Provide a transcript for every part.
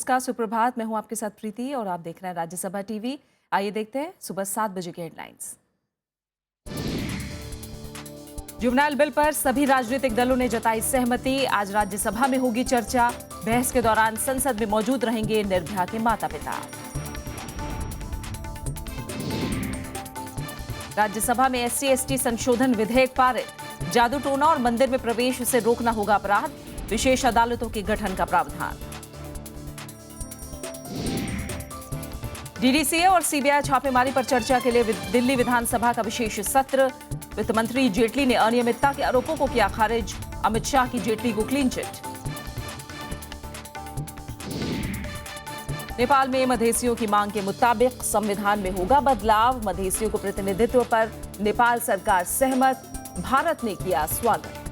नमस्कार, सुप्रभात। मैं हूं आपके साथ प्रीति और आप देख रहे हैं राज्यसभा टीवी। आइए देखते हैं सुबह 7 बजे की हेडलाइंस। जुवेनाइल बिल पर सभी राजनीतिक दलों ने जताई सहमति। आज राज्यसभा में होगी चर्चा। बहस के दौरान संसद में मौजूद रहेंगे निर्भया के माता पिता। राज्यसभा में SC/ST संशोधन विधेयक पारित। जादू टोना और मंदिर में प्रवेश से रोकना होगा अपराध। विशेष अदालतों के गठन का प्रावधान। DDCA और CBI छापेमारी पर चर्चा के लिए दिल्ली विधानसभा का विशेष सत्र। वित्त मंत्री जेटली ने अनियमितता के आरोपों को किया खारिज। अमित शाह की जेटली को क्लीन चिट। नेपाल में मधेसियों की मांग के मुताबिक संविधान में होगा बदलाव। मधेसियों को प्रतिनिधित्व पर नेपाल सरकार सहमत। भारत ने किया स्वागत।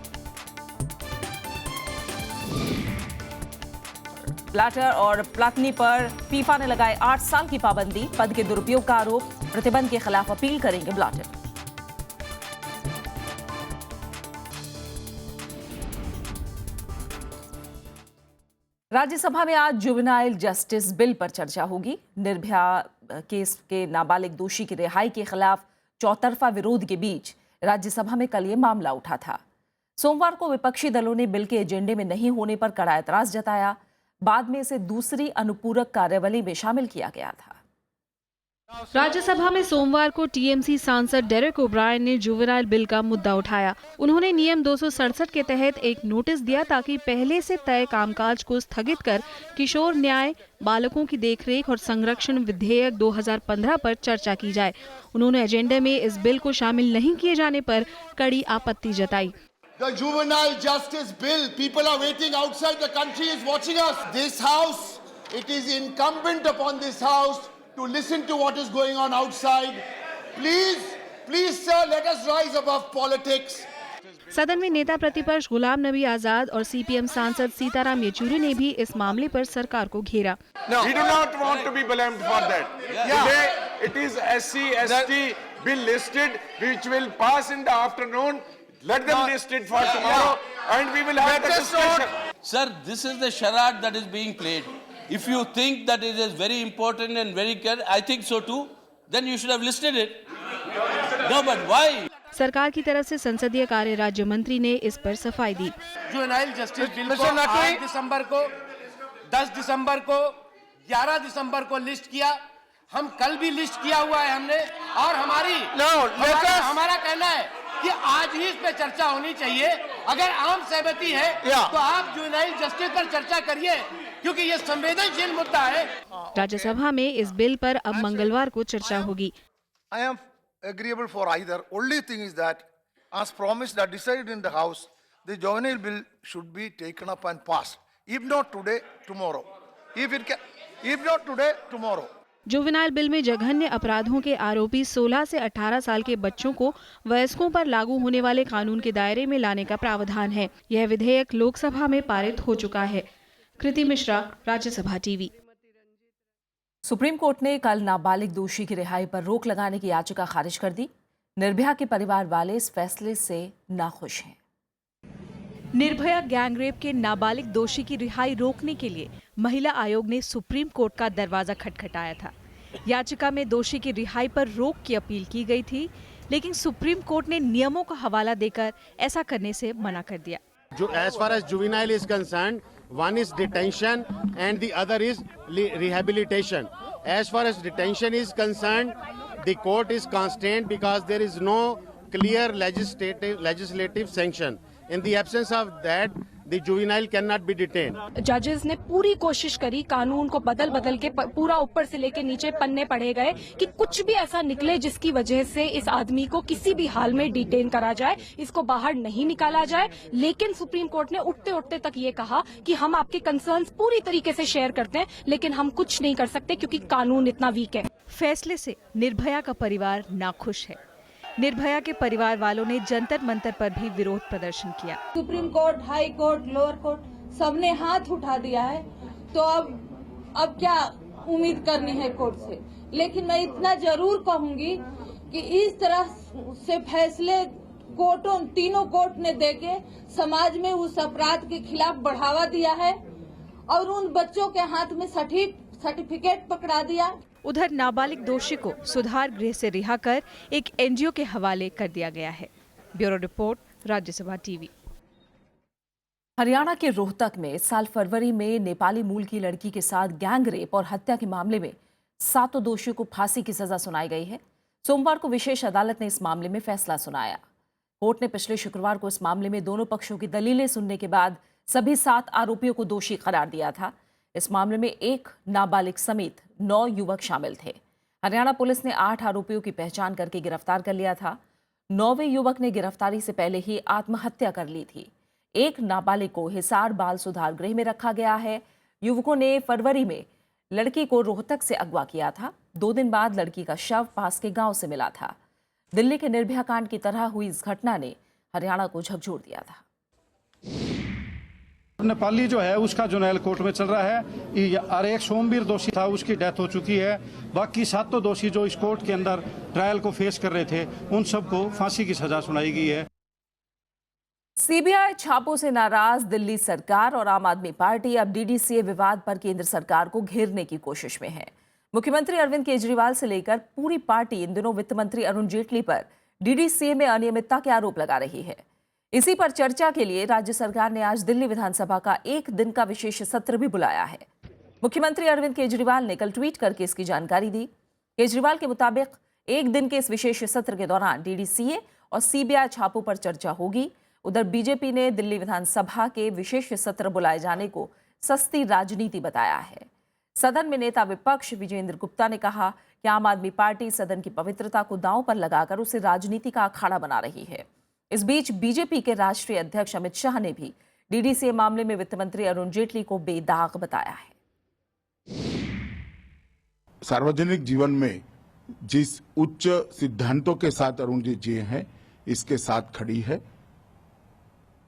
ब्लैटर और प्लाटनी पर फीफा ने लगाए 8 साल की पाबंदी। पद के दुरुपयोग का आरोप। प्रतिबंध के खिलाफ अपील करेंगे ब्लैटर। राज्यसभा में आज जुवेनाइल जस्टिस बिल पर चर्चा होगी। निर्भया केस के नाबालिग दोषी की रिहाई के खिलाफ चौतरफा विरोध के बीच राज्यसभा में कल ये मामला उठा था। सोमवार को विपक्षी दलों ने बिल के एजेंडे में नहीं होने पर कड़ा एतराज जताया। बाद में इसे दूसरी अनुपूरक कार्यवली में शामिल किया गया था। राज्यसभा में सोमवार को TMC सांसद डेरेक ओब्रायन ने जुवेनाइल बिल का मुद्दा उठाया। उन्होंने नियम 267 के तहत एक नोटिस दिया ताकि पहले से तय कामकाज को स्थगित कर किशोर न्याय, बालकों की देखरेख और संरक्षण विधेयक 2015 पर चर्चा की जाए। उन्होंने एजेंडे में इस बिल को शामिल नहीं किए जाने पर कड़ी आपत्ति जताई। The juvenile justice bill, people are waiting outside, the country is watching us. This house, it is incumbent upon this house to listen to what is going on outside. Please sir, let us rise above politics. सदन में नेता प्रतिपक्ष गुलाम नबी आजाद और CPM सांसद सीताराम येचुरी ने भी इस मामले पर सरकार को घेरा। No, we do not want to be blamed for that. Today it is SC/ST bill listed, which will pass in the afternoon. Let them list it for tomorrow, and we will have the discussion. Sir, this is the charade that is being played. If you think that it is very important and very clear, I think so too. Then you should have listed it. No, but why? सरकार की तरफ से संसदीय कार्य राज्य मंत्री ने इस पर सफाई दी। जुवेनाइल जस्टिस बिल को 8 दिसंबर को, 10 दिसंबर को, 11 दिसंबर को लिस्ट किया। हम कल भी लिस्ट किया हुआ है हमने, और हमारा कहना है कि आज ही इस पे चर्चा होनी चाहिए। अगर आम सहमति है तो आप जुवेनाइल जस्टिस पर चर्चा करिए, क्योंकि ये संवेदनशील मुद्दा है। राज्यसभा में इस बिल पर अब मंगलवार को चर्चा होगी। I am agreeable for either. Only thing is that, as promised that decided in the House, the juvenile bill should be taken up and passed. If not today, tomorrow. If not today, tomorrow. Juvenile bill में जघन्य अपराधों के आरोपी 16 से 18 साल के बच्चों को वयस्कों पर लागू होने वाले कानून के दायरे में लाने का प्रावधान है। यह विधेयक लोकसभा में पारित हो चुका है। Kriti Mishra, Rajya Sabha TV. Supreme court ने कल नाबालिग दोषी की रिहाई पर रोक लगाने की याचिका खारिज कर दी। निर्भया के परिवार वाले इस फैसले से नाखुश हैं। निर्भया गैंगरेप के नाबालिग दोषी की रिहाई रोकने के लिए महिला आयोग ने सुप्रीम कोर्ट का दरवाजा खटखटाया था। याचिका में दोषी की रिहाई पर रोक की अपील की गई थी, लेकिन सुप्रीम कोर्ट ने नियमों का हवाला देकर ऐसा करने से मना कर दिया। जो as far as juvenile is concerned, one is detention and the other is rehabilitation. As far as detention is concerned, the court is constrained because there is no clear legislative sanction. In the absence of that, the juvenile cannot be detained. जजेस ने पूरी कोशिश करी, कानून को बदल के पूरा ऊपर से लेके नीचे पन्ने पढ़े गए कि कुछ भी ऐसा निकले जिसकी वजह से इस आदमी को किसी भी हाल में डिटेन करा जाए, इसको बाहर नहीं निकाला जाए। लेकिन सुप्रीम कोर्ट ने उठते उठते तक ये कहा कि हम आपके कंसर्न्स पूरी तरीके से शेयर करते हैं, लेकिन हम कुछ नहीं कर सकते क्योंकि कानून इतना वीक है। फैसले से निर्भया का परिवार नाखुश है। निर्भया के परिवार वालों ने जंतर मंतर पर भी विरोध प्रदर्शन किया। Supreme court, high court, lower court सबने हाथ उठा दिया है, तो अब क्या उम्मीद करनी है कोर्ट से। लेकिन मैं इतना जरूर कहूंगी कि इस तरह से फैसले तीनों कोर्ट ने देके समाज में उस अपराध के खिलाफ बढ़ावा दिया है और उन बच्चों के हाथ में सर्टिफिकेट पकड़ा दिया। उधर नाबालिग दोषी को सुधार गृह से रिहा कर एक एनजीओ के हवाले कर दिया गया है। Bureau report, Rajya Sabha TV. Haryana के रोहतक में इस साल फरवरी में नेपाली मूल की लड़की के साथ गैंग रेप और हत्या के मामले में 7 दोषियों को फांसी की सजा सुनाई गई है। सोमवार को विशेष अदालत ने इस मामले में फैसला सुनाया। कोर्ट ने पिछले शुक्रवार को इस मामले में दोनों पक्षों की दलीलें सुनने के बाद सभी 7 आरोपियों को दोषी करार दिया था। इस मामले में एक नाबालिग समेत 9 युवक शामिल थे। हरियाणा पुलिस ने 8 आरोपियों की पहचान करके गिरफ्तार कर लिया था। 9वें युवक ने गिरफ्तारी से पहले ही आत्महत्या कर ली थी। एक नाबालिग को हिसार बाल सुधार गृह में रखा गया है। युवकों ने फरवरी में लड़की को रोहतक से अगवा किया था। 2 दिन बाद लड़की का शव पास के गांव से मिला था। दिल्ली के निर्भया कांड की तरह हुई इस घटना ने हरियाणा को झकझोर दिया था। नेपाली जो है उसका जुनैल कोर्ट में चल रहा है और एक सोमवीर दोषी था, उसकी डेथ हो चुकी है। बाकी 7 दोषी जो इस कोर्ट के अंदर ट्रायल को फेस कर रहे थे, उन सबको फांसी की सजा सुनाई गई है। सीबीआई छापों से नाराज दिल्ली सरकार और आम आदमी पार्टी अब डीडीसीए विवाद पर केंद्र सरकार को घेरने की कोशिश में है। मुख्यमंत्री अरविंद केजरीवाल से लेकर पूरी पार्टी इन दिनों वित्त मंत्री अरुण जेटली पर डीडीसीए में अनियमितता के आरोप लगा रही है। इसी पर चर्चा के लिए राज्य सरकार ने आज दिल्ली विधानसभा का 1 दिन का विशेष सत्र भी बुलाया है। मुख्यमंत्री अरविंद केजरीवाल ने कल ट्वीट करके इसकी जानकारी दी। केजरीवाल के मुताबिक 1 दिन के इस विशेष सत्र के दौरान डीडीसीए और सीबीआई छापों पर चर्चा होगी। उधर बीजेपी ने दिल्ली विधानसभा के विशेष सत्र बुलाए जाने को सस्ती राजनीति बताया है। सदन में नेता विपक्ष विजेंद्र गुप्ता ने कहा कि आम आदमी पार्टी सदन की पवित्रता को दांव पर लगाकर उसे राजनीति का अखाड़ा बना रही है। इस बीच बीजेपी के राष्ट्रीय अध्यक्ष अमित शाह ने भी डीडीसीए मामले में वित्त मंत्री अरुण जेटली को बेदाग बताया है। सार्वजनिक जीवन में जिस उच्च सिद्धांतों के साथ अरुण जेटली हैं, इसके साथ खड़ी है।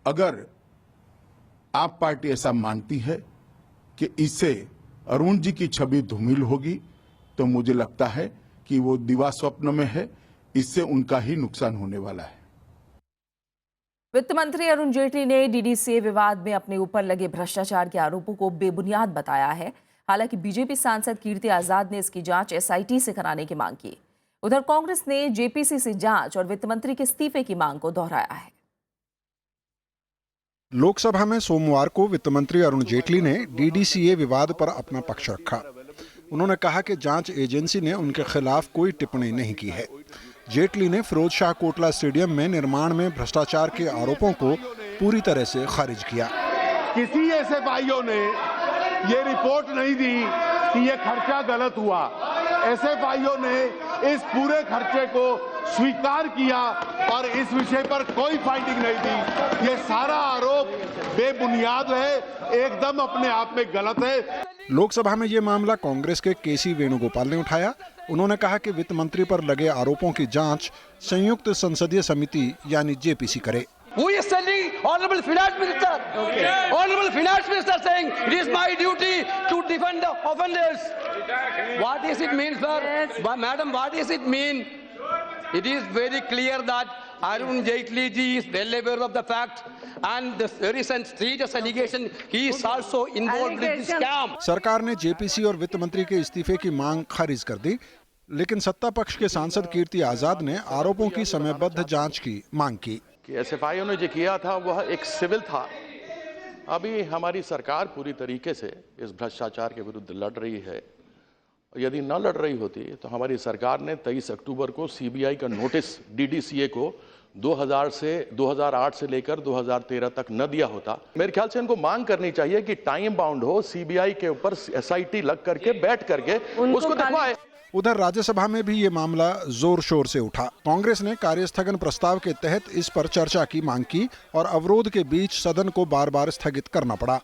अगर आप पार्टी ऐसा मानती है कि इससे अरुण जी की छवि धूमिल होगी, तो मुझे लगता है कि वो दिवा स्वप्न में है। इससे उनका ही नुकसान होने वाला है। वित्त मंत्री अरुण जेटली ने डीडीसीए विवाद में अपने ऊपर लगे भ्रष्टाचार के आरोपों को बेबुनियाद बताया है। हालांकि बीजेपी सांसद कीर्ति आजाद ने इसकी जांच एसआईटी से कराने की मांग की। उधर कांग्रेस ने जेपीसी से जांच और वित्त मंत्री के इस्तीफे की मांग को दोहराया है। लोकसभा में सोमवार को वित्त मंत्री अरुण जेटली ने डीडीसीए विवाद पर अपना पक्ष रखा। उन्होंने कहा कि जांच एजेंसी ने उनके खिलाफ कोई टिप्पणी नहीं की है। जेटली ने फिरोज शाह कोटला स्टेडियम में निर्माण में भ्रष्टाचार के आरोपों को पूरी तरह से खारिज किया। किसी ऐसे भाइयों ने ये रिपोर्ट नहीं दी कि ये खर्चा गलत हुआ। ऐसे भाइयों ने इस पूरे खर्चे को स्वीकार किया और इस विषय पर कोई फाइंडिंग नहीं दी। ये सारा आरोप बेबुनियाद है, एकदम अपने आप में गलत है। लोकसभा में ये मामला कांग्रेस के केसी वेणुगोपाल ने उठाया। उन्होंने कहा कि वित्त मंत्री पर लगे आरोपों की जांच संयुक्त संसदीय समिति यानी जेपीसी करे। Who is sending Honorable Finance Minister? Okay. Honorable Finance Minister saying it is my duty to defend the offenders. What does it mean, sir? Yes. Madam, what does it mean? It is very clear that Arun Jaitley ji is well aware of the fact and the recent serious allegation he is also involved in this scam. सरकार ने JPC और वित्त मंत्री के इस्तीफे की मांग खारिज कर दी, लेकिन सत्ता पक्ष के सांसद कीर्ति आजाद ने आरोपों की समयबद्ध जांच की मांग की। एसएफआईओ ने जो किया था वह एक सिविल था। अभी हमारी सरकार पूरी तरीके से इस भ्रष्टाचार के विरुद्ध लड़ रही है। यदि न लड़ रही होती तो हमारी सरकार ने 23 अक्टूबर को सीबीआई का नोटिस डीडीसीए को 2008 से लेकर 2013 तक न दिया होता। मेरे ख्याल से इनको मांग करनी चाहिए कि टाइम बाउंड हो, सीबीआई के ऊपर एसआईटी लग करके बैठ करके उसको दिखवाए। उधर राज्यसभा में भी ये मामला जोर शोर से उठा। कांग्रेस ने कार्यस्थगन प्रस्ताव के तहत इस पर चर्चा की मांग की और अवरोध के बीच सदन को बार बार स्थगित करना पड़ा।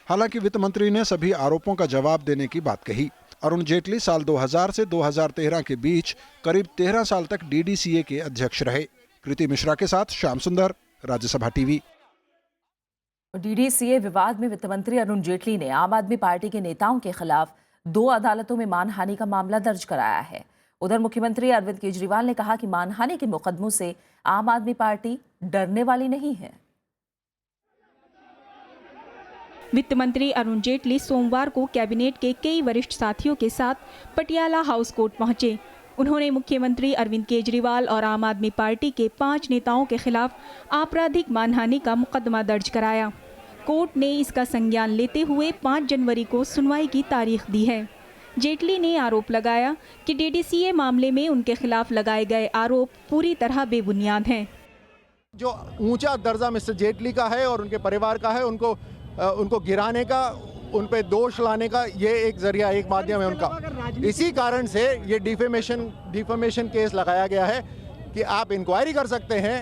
हालांकि वित्त मंत्री ने सभी आरोपों का जवाब देने की बात कही। अरुण जेटली साल 2000 से 2013 के बीच करीब 13 साल तक डीडीसीए के अध्यक्ष रहे। कृति मिश्रा के साथ श्याम सुंदर, राज्यसभा टीवी। डीडीसीए विवाद में वित्त मंत्री अरुण जेटली ने आम आदमी पार्टी के नेताओं के खिलाफ 2 अदालतों में मानहानि का मामला दर्ज कराया है। उधर मुख्यमंत्री अरविंद केजरीवाल ने कहा कि मानहानि के मुकदमों से आम आदमी पार्टी डरने वाली नहीं है। वित्त मंत्री अरुण जेटली सोमवार को कैबिनेट के कई वरिष्ठ साथियों के साथ पटियाला हाउस कोर्ट पहुंचे। उन्होंने मुख्यमंत्री अरविंद केजरीवाल और आम आदमी पार्टी के 5 नेताओं के खिलाफ आपराधिक मानहानि का मुकदमा दर्ज कराया। कोर्ट ने इसका संज्ञान लेते हुए 5 जनवरी को सुनवाई की तारीख दी है। जेटली ने आरोप लगाया कि डीडीसीए मामले में उनके खिलाफ लगाए गए आरोप पूरी तरह बेबुनियाद हैं। जो ऊंचा दर्जा मिस्टर जेटली का है और उनके परिवार का है, उनको गिराने का, उन पे दोष लाने का ये एक जरिया, एक माध्यम है उनका। इसी कारण से ये डिफेमेशन केस लगाया गया है कि आप इंक्वायरी कर सकते हैं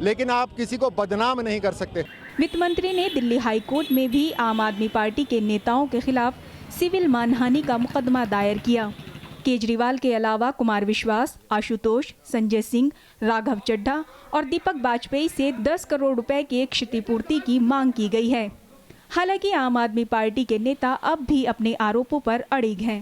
लेकिन आप किसी को बदनाम नहीं कर सकते। वित्त मंत्री ने दिल्ली हाई कोर्ट में भी आम आदमी पार्टी के नेताओं के खिलाफ सिविल मानहानि का मुकदमा दायर किया। केजरीवाल के अलावा कुमार विश्वास, आशुतोष, संजय सिंह, राघव चड्ढा और दीपक वाजपेयी से 10 करोड़ रुपए की क्षतिपूर्ति की मांग की गई है। हालांकि आम आदमी पार्टी के नेता अब भी अपने आरोपों पर अड़िग हैं।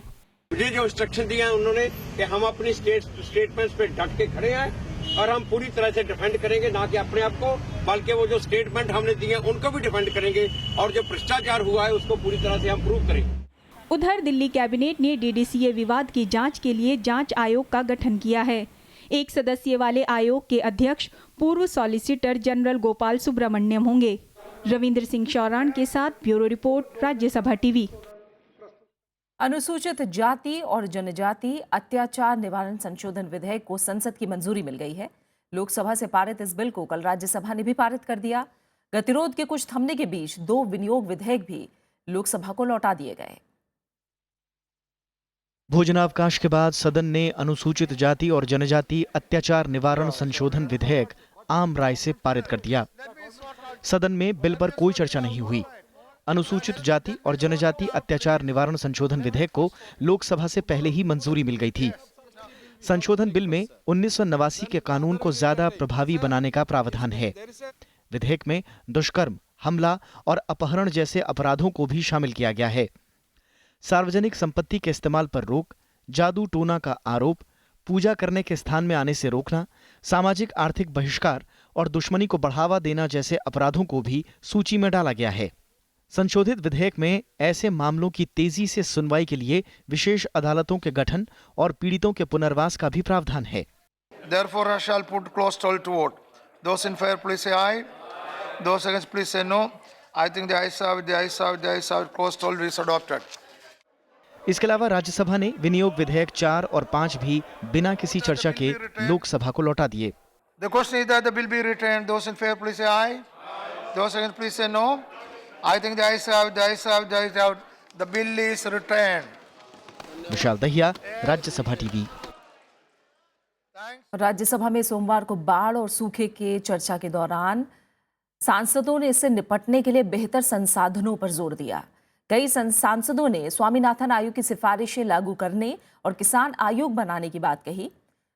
मुझे जो इंस्ट्रक्शन दिया है उन्होंने कि हम अपनी स्टेटमेंट्स पे डट के खड़े हैं और हम पूरी तरह से डिफेंड करेंगे, ना कि अपने आप को, बल्कि वो जो स्टेटमेंट हमने दिए हैं उनको भी डिफेंड करेंगे और जो भ्रष्टाचार हुआ है उसको पूरी तरह से हम प्रूव करेंगे। उधर दिल्ली कैबिनेट ने डीडीसीए विवाद की जांच के लिए जांच आयोग का गठन किया है। 1 सदस्य वाले आयोग के अध्यक्ष पूर्व सॉलिसिटर जनरल गोपाल सुब्रमण्यम होंगे। रविंद्र सिंह शौरान के साथ ब्यूरो रिपोर्ट, राज्यसभा टीवी। अनुसूचित जाति और जनजाति अत्याचार निवारण संशोधन विधेयक को संसद की मंजूरी मिल गई है। लोकसभा से पारित इस बिल को कल राज्यसभा ने भी पारित कर दिया। गतिरोध के कुछ थमने के बीच 2 विनियोग विधेयक भी लोकसभा को लौटा दिए गए। भोजनावकाश के बाद सदन ने अनुसूचित जाति और जनजाति अत्याचार निवारण संशोधन विधेयक आम राय से पारित कर दिया। सदन में बिल पर कोई चर्चा नहीं हुई। अनुसूचित जाति और जनजाति अत्याचार निवारण संशोधन विधेयक को लोकसभा से पहले ही मंजूरी मिल गई थी। संशोधन बिल में 1989 के कानून को ज्यादा प्रभावी बनाने का प्रावधान है। विधेयक में दुष्कर्म, हमला और अपहरण जैसे अपराधों को भी शामिल किया गया है। सार्वजनिक संपत्ति के इस्तेमाल पर रोक, जादू टोना का आरोप, पूजा करने के स्थान में आने से रोकना, सामाजिक आर्थिक बहिष्कार और दुश्मनी को बढ़ावा देना जैसे अपराधों को भी सूची में डाला गया है। संशोधित विधेयक में ऐसे मामलों की तेजी से सुनवाई के लिए विशेष अदालतों के गठन और पीड़ितों के पुनर्वास का भी प्रावधान है। Therefore, I shall put closed poll to vote. Those in favor, please say aye. Those against, please say no. I think the ayes have it, the ayes have it, the ayes have it. Closed poll is adopted. इसके अलावा राज्यसभा ने विनियोग विधेयक 4 और 5 भी बिना किसी चर्चा के लोकसभा को लौटा दिए। The question is that the bill be retained. Those in favor, please say aye. Those against, please say no. I think the ayes have it, the ayes have it, the ayes have it. The bill is retained. Vishal Dahiya, Rajya Sabha TV. Rajya Sabha में सोमवार को बाढ़ और सूखे के चर्चा के दौरान सांसदों ने इससे निपटने के लिए बेहतर संसाधनों पर जोर दिया। कई सांसदों ने स्वामीनाथन आयोग की सिफारिशें लागू करने और किसान आयोग बनाने की बात कही।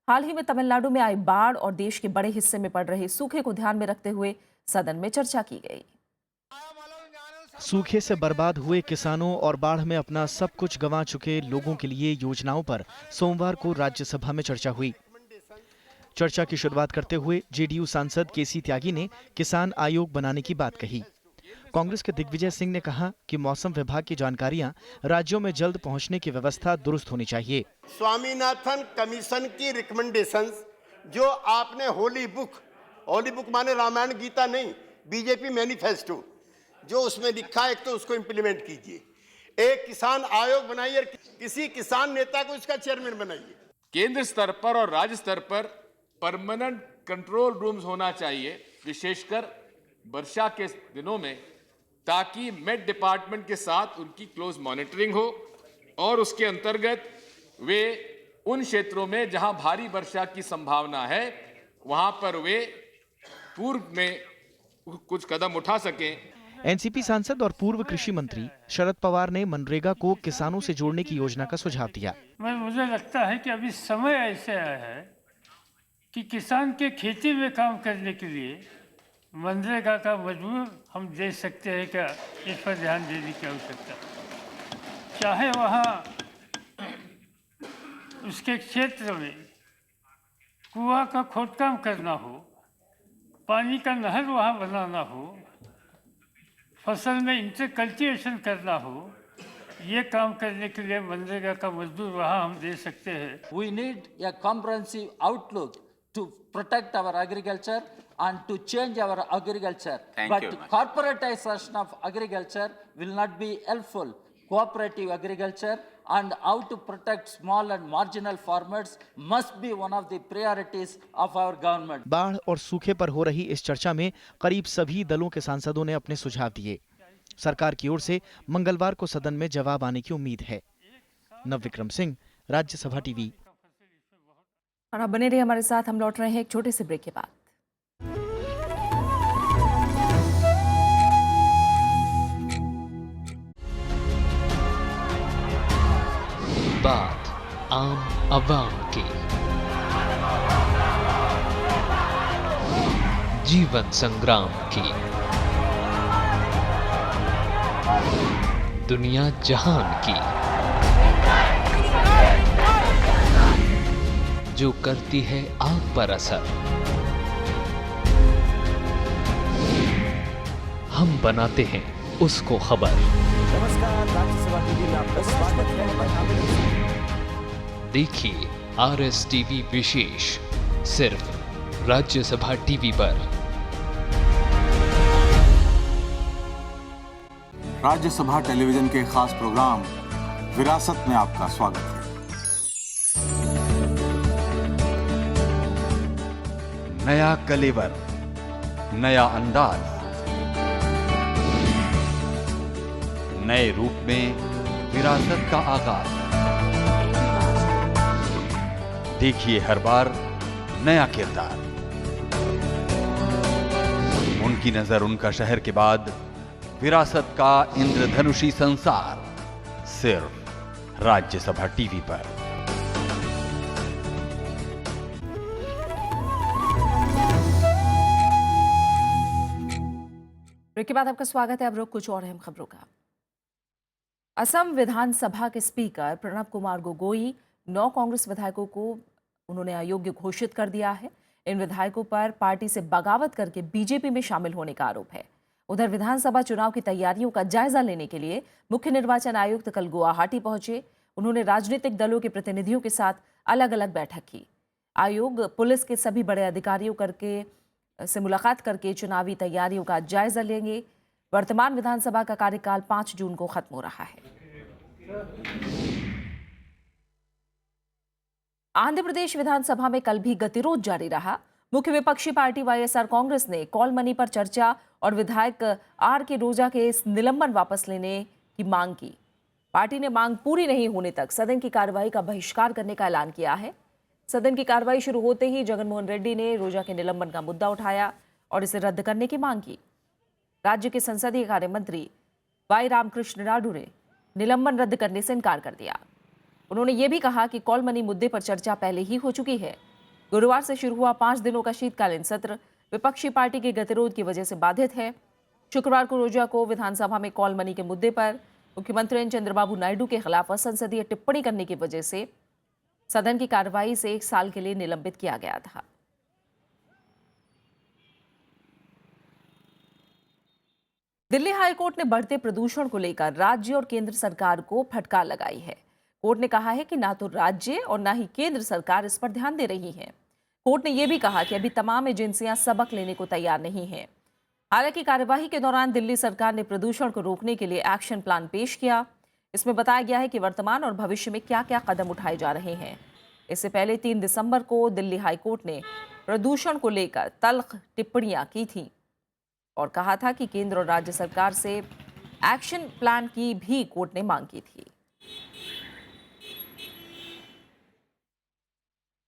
हाल ही में तमिलनाडु में आई बाढ़ और देश के बड़े हिस्से में पड़ रहे सूखे को ध्यान में रखते हुए सदन में चर्चा की गई। सूखे से बर्बाद हुए किसानों और बाढ़ में अपना सब कुछ गंवा चुके लोगों के लिए योजनाओं पर सोमवार को राज्यसभा में चर्चा हुई। चर्चा की शुरुआत करते हुए जेडीयू सांसद केसी त्यागी ने किसान आयोग बनाने की बात कही। कांग्रेस के दिग्विजय सिंह ने कहा कि मौसम विभाग की जानकारियां राज्यों में जल्द पहुंचने की व्यवस्था दुरुस्त होनी चाहिए। स्वामीनाथन कमीशन की रिकमेंडेशंस जो आपने होली बुक माने रामायण गीता नहीं, बीजेपी मैनिफेस्टो जो उसमें लिखा है, एक तो उसको इंप्लीमेंट कीजिए। एक किसान आयोग बनाइए, किसी किसान नेता को इसका चेयरमैन बनाइए। केंद्र स्तर पर और राज्य स्तर पर परमानेंट कंट्रोल रूम्स होना चाहिए, विशेषकर वर्षा के दिनों में, ताकि मेट डिपार्टमेंट के साथ उनकी क्लोज मॉनिटरिंग हो और उसके अंतर्गत वे उन क्षेत्रों में जहां भारी वर्षा की संभावना है वहां पर वे पूर्व में कुछ कदम उठा सकें। एनसीपी सांसद और पूर्व कृषि मंत्री शरद पवार ने मनरेगा को किसानों से जोड़ने की योजना का सुझाव दिया। मुझे लगता है कि अभी समय ऐसे आया है कि किसान के खेती में काम करने के लिए मनरेगा का मजबूर हम दे सकते हैं। क्या इस पर ध्यान देने की आवश्यकता, चाहे वहाँ उसके क्षेत्र में कुआं का खोदकाम करना हो, पानी का नहर वहाँ बनाना हो, फसल में इंटर कल्टीवेशन करना हो, ये काम करने के लिए मनरेगा का मजदूर वहाँ हम दे सकते हैं। We need a comprehensive outlook to protect our agriculture and to change our agriculture. But corporatization of agriculture will not be helpful. Cooperative agriculture and how to protect small and marginal farmers must be one of the priorities of our government. बाढ़ और सूखे पर हो रही इस चर्चा में करीब सभी दलों के सांसदों ने अपने सुझाव दिए। सरकार की ओर से मंगलवार को सदन में जवाब आने की उम्मीद है। नवविक्रम सिंह, राज्यसभा टीवी। और अब बने रहिए हमारे साथ, हम लौट रहे हैं एक छोटे से ब्रेक के बाद। बात आम आवाम की, जीवन संग्राम की, दुनिया जहान की, जो करती है आप पर असर। हम बनाते हैं उसको खबर। नमस्कार, राज्यसभा टीवी में आपका स्वागत है। देखिए RSTV विशेष सिर्फ राज्यसभा टीवी पर। राज्यसभा टेलीविजन के खास प्रोग्राम विरासत में आपका स्वागत है। नया कलेवर, नया अंदाज, नए रूप में विरासत का आगाज। देखिए हर बार नया किरदार, उनकी नजर उनका शहर के बाद विरासत का इंद्रधनुषी संसार, सिर्फ राज्यसभा टीवी पर। ब्रेक के बाद आपका स्वागत है। अब रुक कुछ और अहम खबरों का। असम विधानसभा के स्पीकर प्रणब कुमार गोगोई 9 कांग्रेस विधायकों को उन्होंने अयोग्य घोषित कर दिया है। इन विधायकों पर पार्टी से बगावत करके बीजेपी में शामिल होने का आरोप है। उधर विधानसभा चुनाव की तैयारियों का जायजा लेने के लिए मुख्य निर्वाचन आयुक्त कल गुवाहाटी पहुंचे। उन्होंने राजनीतिक दलों के प्रतिनिधियों के साथ अलग अलग बैठक की। आयोग पुलिस के सभी बड़े अधिकारियों से मुलाकात करके चुनावी तैयारियों का जायजा लेंगे। वर्तमान विधानसभा का कार्यकाल 5 जून को खत्म हो रहा है। आंध्र प्रदेश विधानसभा में कल भी गतिरोध जारी रहा। मुख्य विपक्षी पार्टी वाईएसआर कांग्रेस ने कॉल मनी पर चर्चा और विधायक R.K. रोजा के इस निलंबन वापस लेने की मांग की। पार्टी ने मांग पूरी नहीं होने तक सदन की कार्रवाई का बहिष्कार करने का ऐलान किया है। सदन की कार्रवाई शुरू होते ही जगनमोहन रेड्डी ने रोजा के निलंबन का मुद्दा उठाया और इसे रद्द करने की मांग की। राज्य के संसदीय कार्य मंत्री वाई रामकृष्ण राडू ने निलंबन रद्द करने से इनकार कर दिया। उन्होंने ये भी कहा कि कॉल मनी मुद्दे पर चर्चा पहले ही हो चुकी है। गुरुवार से शुरू हुआ 5 दिनों का शीतकालीन सत्र विपक्षी पार्टी के गतिरोध की वजह से बाधित है। शुक्रवार को रोजा को विधानसभा में कॉल मनी के मुद्दे पर मुख्यमंत्री एन चंद्रबाबू नायडू के खिलाफ असंसदीय टिप्पणी करने की वजह से सदन की कार्रवाई से 1 साल के लिए निलंबित किया गया था। दिल्ली हाईकोर्ट ने बढ़ते प्रदूषण को लेकर राज्य और केंद्र सरकार को फटकार लगाई है। कोर्ट ने कहा है कि ना तो राज्य और ना ही केंद्र सरकार इस पर ध्यान दे रही है। कोर्ट ने यह भी कहा कि अभी तमाम एजेंसियां सबक लेने को तैयार नहीं हैं। हालांकि कार्यवाही के दौरान दिल्ली सरकार ने प्रदूषण को रोकने के लिए एक्शन प्लान पेश किया। इसमें बताया गया है कि वर्तमान और भविष्य में क्या क्या कदम उठाए जा रहे हैं। इससे पहले 3 दिसंबर को दिल्ली हाईकोर्ट ने प्रदूषण को लेकर तल्ख टिप्पणियां की थी और कहा था कि केंद्र और राज्य सरकार से एक्शन प्लान की भी कोर्ट ने मांग की थी।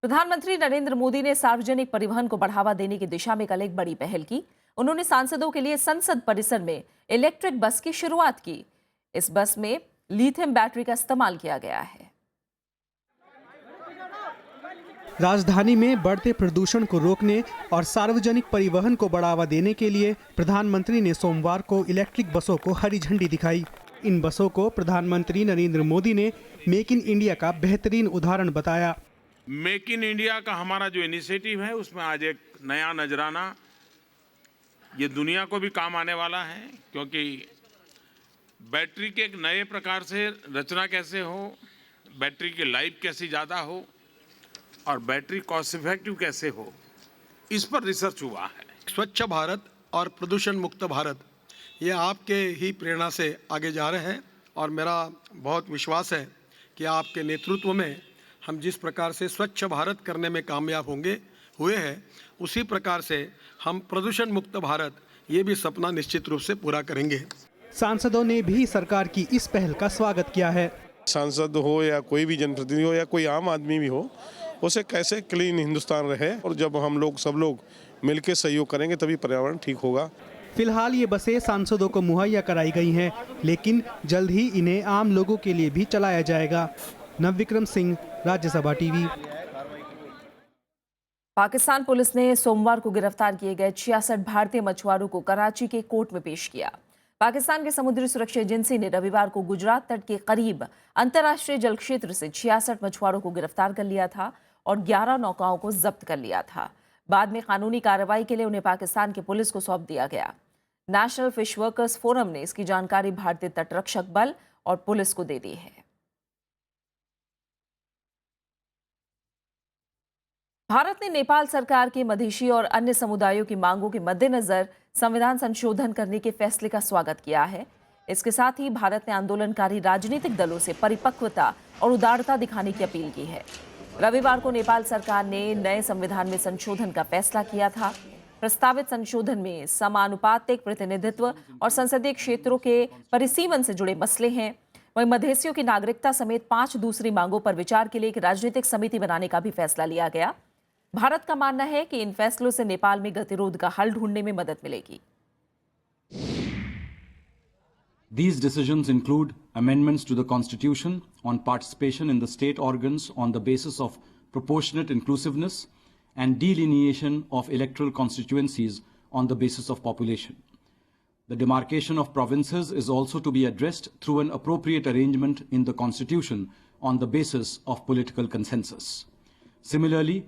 प्रधानमंत्री नरेंद्र मोदी ने सार्वजनिक परिवहन को बढ़ावा देने की दिशा में कल एक बड़ी पहल की। उन्होंने सांसदों के लिए संसद परिसर में इलेक्ट्रिक बस की शुरुआत की। इस बस में लिथियम बैटरी का इस्तेमाल किया गया है। राजधानी में बढ़ते प्रदूषण को रोकने और सार्वजनिक परिवहन को बढ़ावा देने के लिए प्रधानमंत्री ने सोमवार को इलेक्ट्रिक बसों को हरी झंडी दिखाई। इन बसों को प्रधानमंत्री नरेंद्र मोदी ने मेक इन इंडिया का बेहतरीन उदाहरण बताया। मेक इन इंडिया का हमारा जो इनिशिएटिव है उसमें आज एक नया नजराना ये दुनिया को भी काम आने वाला है, क्योंकि बैटरी के एक नए प्रकार से रचना कैसे हो, बैटरी की लाइफ कैसी ज़्यादा हो और बैटरी कॉस्ट इफेक्टिव कैसे हो, इस पर रिसर्च हुआ है। स्वच्छ भारत और प्रदूषण मुक्त भारत, ये आपके ही प्रेरणा से आगे जा रहे हैं और मेरा बहुत विश्वास है कि आपके नेतृत्व में हम जिस प्रकार से स्वच्छ भारत करने में कामयाब हुए हैं, उसी प्रकार से हम प्रदूषण मुक्त भारत ये भी सपना निश्चित रूप से पूरा करेंगे। सांसदों ने भी सरकार की इस पहल का स्वागत किया है। सांसद हो या कोई भी जनप्रतिनिधि हो या कोई आम आदमी भी हो, उसे कैसे क्लीन हिंदुस्तान रहे, और जब हम लोग सब लोग मिलकर सहयोग करेंगे तभी पर्यावरण ठीक होगा। फिलहाल ये बसें सांसदों को मुहैया कराई गई हैं, लेकिन जल्द ही इन्हें आम लोगों के लिए भी चलाया जाएगा। नवविक्रम सिंह, राज्यसभा टीवी। पाकिस्तान पुलिस ने सोमवार को गिरफ्तार किए गए 66 भारतीय मछुआरों को कराची के कोर्ट में पेश किया। पाकिस्तान के समुद्री सुरक्षा एजेंसी ने रविवार को गुजरात तट के करीब अंतर्राष्ट्रीय जल क्षेत्र से 66 मछुआरों को गिरफ्तार कर लिया था और 11 नौकाओं को जब्त कर लिया था। बाद में कानूनी कार्रवाई के लिए उन्हें पाकिस्तान की पुलिस को सौंप दिया गया। नेशनल फिश वर्कर्स फोरम ने इसकी जानकारी भारतीय तटरक्षक बल और पुलिस को दे दी है। भारत ने नेपाल सरकार के मधेशी और अन्य समुदायों की मांगों के मद्देनजर संविधान संशोधन करने के फैसले का स्वागत किया है। इसके साथ ही भारत ने आंदोलनकारी राजनीतिक दलों से परिपक्वता और उदारता दिखाने की अपील की है। रविवार को नेपाल सरकार ने नए संविधान में संशोधन का फैसला किया था। प्रस्तावित संशोधन में समानुपातिक प्रतिनिधित्व और संसदीय क्षेत्रों के परिसीमन से जुड़े मसले हैं। वहीं मधेसियों की नागरिकता समेत 5 दूसरी मांगों पर विचार के लिए एक राजनीतिक समिति बनाने का भी फैसला लिया गया। भारत का मानना है कि इन फैसलों से नेपाल में गतिरोध का हल ढूंढने में मदद मिलेगी। These decisions include amendments to the Constitution on participation in the state organs on the basis of proportionate inclusiveness and delineation of electoral constituencies on the basis of population. The demarcation of provinces is also to be addressed through an appropriate arrangement in the Constitution on the basis of political consensus. Similarly,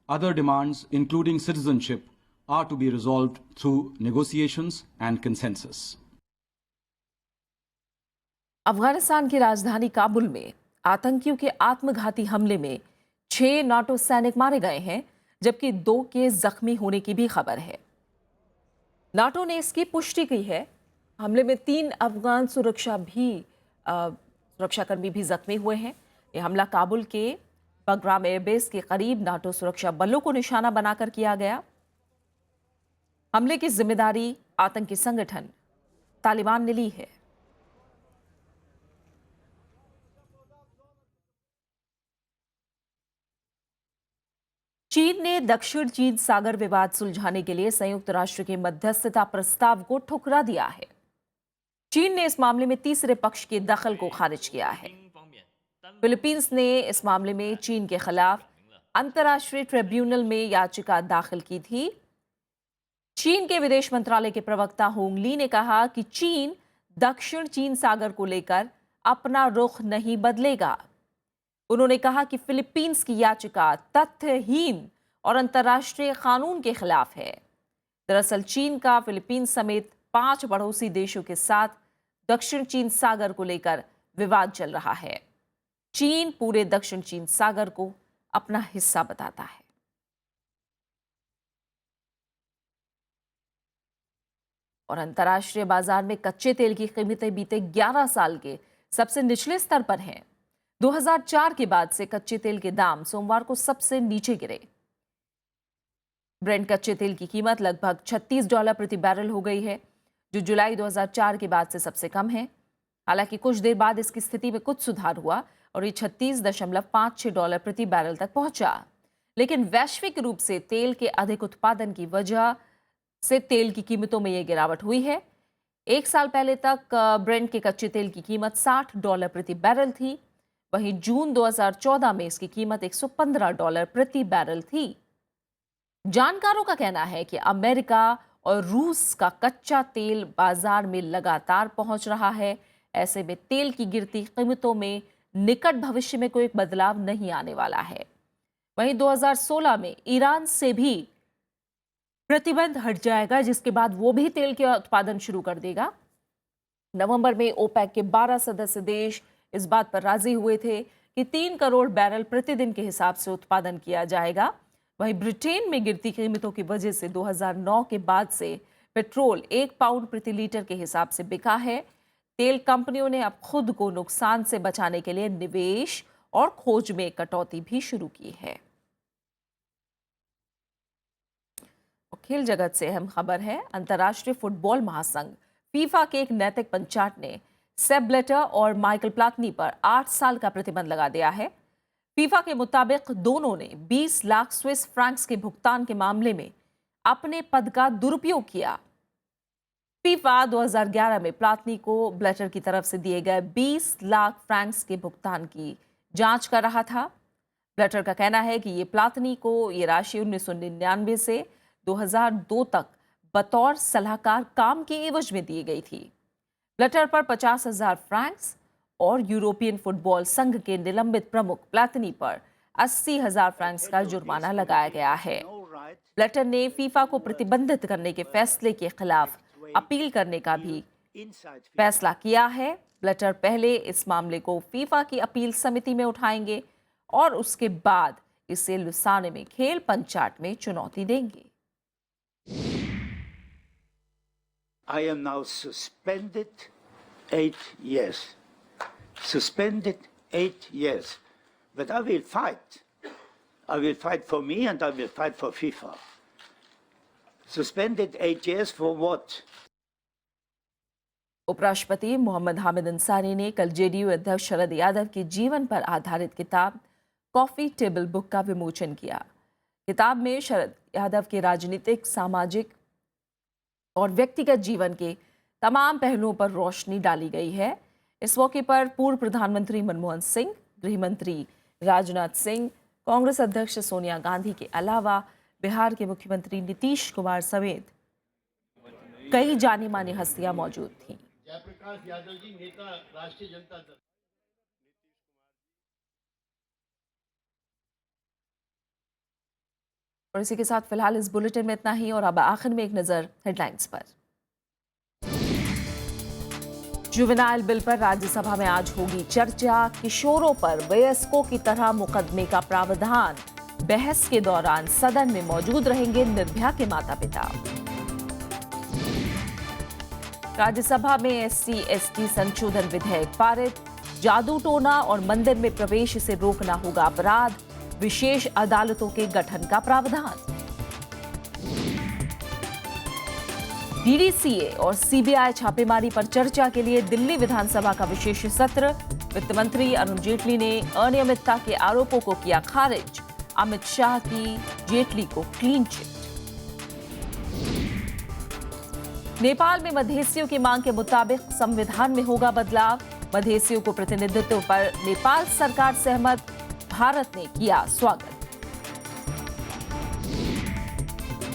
other demands, including citizenship, are to be resolved through negotiations and consensus. Afghanistan की राजधानी काबुल में आतंकियों के आत्मघाती हमले में 6 NATO सैनिक मारे गए हैं, जबकि 2 के जख्मी होने की भी खबर है। नाटो ने इसकी पुष्टि की है। हमले में 3 अफगान सुरक्षाकर्मी भी जख्मी हुए हैं। यह हमला काबुल के बगराम एयरबेस के करीब नाटो सुरक्षा बलों को निशाना बनाकर किया गया। हमले की जिम्मेदारी आतंकी संगठन तालिबान ने ली है। चीन ने दक्षिण चीन सागर विवाद सुलझाने के लिए संयुक्त राष्ट्र के मध्यस्थता प्रस्ताव को ठुकरा दिया है। चीन ने इस मामले में तीसरे पक्ष के दखल को खारिज किया है। फिलीपींस ने इस मामले में चीन के खिलाफ अंतर्राष्ट्रीय ट्रिब्यूनल में याचिका दाखिल की थी। चीन के विदेश मंत्रालय के प्रवक्ता होंग ली ने कहा कि चीन दक्षिण चीन सागर को लेकर अपना रुख नहीं बदलेगा। उन्होंने कहा कि फिलीपींस की याचिका तथ्यहीन और अंतर्राष्ट्रीय कानून के खिलाफ है। दरअसल चीन का फिलीपींस समेत 5 पड़ोसी देशों के साथ दक्षिण चीन सागर को लेकर विवाद चल रहा है। चीन पूरे दक्षिण चीन सागर को अपना हिस्सा बताता है। और अंतर्राष्ट्रीय बाजार में कच्चे तेल की कीमतें बीते 11 साल के सबसे निचले स्तर पर हैं। 2004 के बाद से कच्चे तेल के दाम सोमवार को सबसे नीचे गिरे। ब्रेंट कच्चे तेल की कीमत लगभग $36 प्रति बैरल हो गई है, जो जुलाई 2004 के बाद से सबसे कम है। हालांकि कुछ देर बाद इसकी स्थिति में कुछ सुधार हुआ और ये $36.56 प्रति बैरल तक पहुंचा। लेकिन वैश्विक रूप से तेल के अधिक उत्पादन की वजह से तेल की कीमतों में ये गिरावट हुई है। 1 साल पहले तक ब्रेंट के कच्चे तेल की कीमत $60 प्रति बैरल थी। वहीं जून 2014 में इसकी कीमत $115 प्रति बैरल थी। जानकारों का कहना है कि अमेरिका और रूस का कच्चा तेल बाजार में लगातार पहुंच रहा है। ऐसे में तेल की गिरती कीमतों में निकट भविष्य में कोई बदलाव नहीं आने वाला है। वहीं 2016 में ईरान से भी प्रतिबंध हट जाएगा, जिसके बाद वो भी तेल के उत्पादन शुरू कर देगा। नवंबर में ओपेक के 12 सदस्य देश इस बात पर राजी हुए थे कि 3 करोड़ बैरल प्रतिदिन के हिसाब से उत्पादन किया जाएगा। वहीं ब्रिटेन में गिरती कीमतों की वजह से 2009 के बाद से पेट्रोल 1 पाउंड प्रति लीटर के हिसाब से बिका है। तेल कंपनियों ने अब खुद को नुकसान से बचाने के लिए निवेश और खोज में कटौती भी शुरू की है। खेल जगत से अहम खबर है। अंतर्राष्ट्रीय फुटबॉल महासंघ फीफा के एक नैतिक पंचायत ने सेप ब्लैटर और माइकल प्लातनी पर 8 साल का प्रतिबंध लगा दिया है। फीफा के मुताबिक दोनों ने 20 लाख स्विस फ्रैंक्स के भुगतान के मामले में अपने पद का दुरुपयोग किया। फीफा 2011 में प्लातनी को ब्लैटर की तरफ से दिए गए 20 लाख फ्रैंक्स के भुगतान की जांच कर रहा था। ब्लैटर का कहना है कि ये प्लातनी को ये राशि 1999 से 2002 तक बतौर सलाहकार काम के एवज में दी गई थी। ब्लैटर पर 50,000 फ्रैंक्स और यूरोपियन फुटबॉल संघ के निलंबित प्रमुख प्लातनी पर 80,000 फ्रैंक्स का जुर्माना लगाया गया है। ब्लैटर ने फीफा को प्रतिबंधित करने के फैसले के खिलाफ अपील करने का भी फैसला किया है। ब्लैटर पहले इस मामले को फीफा की अपील समिति में उठाएंगे और उसके बाद इसे लुसाने में खेल पंचायत में चुनौती देंगे। I am now suspended 8 years. Suspended 8 years. But I will fight. I will fight for me and I will fight for FIFA. Suspended 8 years for what? उपराष्ट्रपति मोहम्मद हामिद अंसारी ने कल जेडीयू अध्यक्ष शरद यादव के जीवन पर आधारित किताब कॉफी टेबल बुक का विमोचन किया। किताब में शरद यादव के राजनीतिक, सामाजिक और व्यक्तिगत जीवन के तमाम पहलुओं पर रोशनी डाली गई है। इस मौके पर पूर्व प्रधानमंत्री मनमोहन सिंह, गृह मंत्री राजनाथ सिंह, कांग्रेस अध्यक्ष सोनिया गांधी के अलावा बिहार के मुख्यमंत्री नीतीश कुमार समेत कई जानी मानी हस्तियां मौजूद थीं। जयप्रकाश यादव जी, नेता राष्ट्रीय जनता दल। और इसी के साथ फिलहाल इस बुलेटिन में इतना ही और अब आखिर में एक नजर हेडलाइंस पर। जुवेनाइल बिल पर राज्यसभा में आज होगी चर्चा। किशोरों पर वयस्कों की तरह मुकदमे का प्रावधान। बहस के दौरान सदन में मौजूद रहेंगे निर्भया के माता पिता। राज्यसभा में SC/ST संशोधन विधेयक पारित। जादू टोना और मंदिर में प्रवेश से रोकना होगा अपराध। विशेष अदालतों के गठन का प्रावधान। DDCA और CBI छापेमारी पर चर्चा के लिए दिल्ली विधानसभा का विशेष सत्र। वित्त मंत्री अरुण जेटली ने अनियमितता के आरोपों को किया खारिज। अमित शाह की जेटली को क्लीन चिट। नेपाल में मधेसियों की मांग के मुताबिक संविधान में होगा बदलाव। मधेसियों को प्रतिनिधित्व पर नेपाल सरकार सहमत। भारत ने किया स्वागत।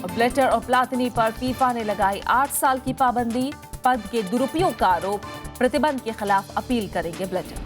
ब्लैटर और प्लातनी पर फीफा ने लगाई 8 साल की पाबंदी। पद के दुरुपयोग का आरोप। प्रतिबंध के खिलाफ अपील करेंगे ब्लैटर।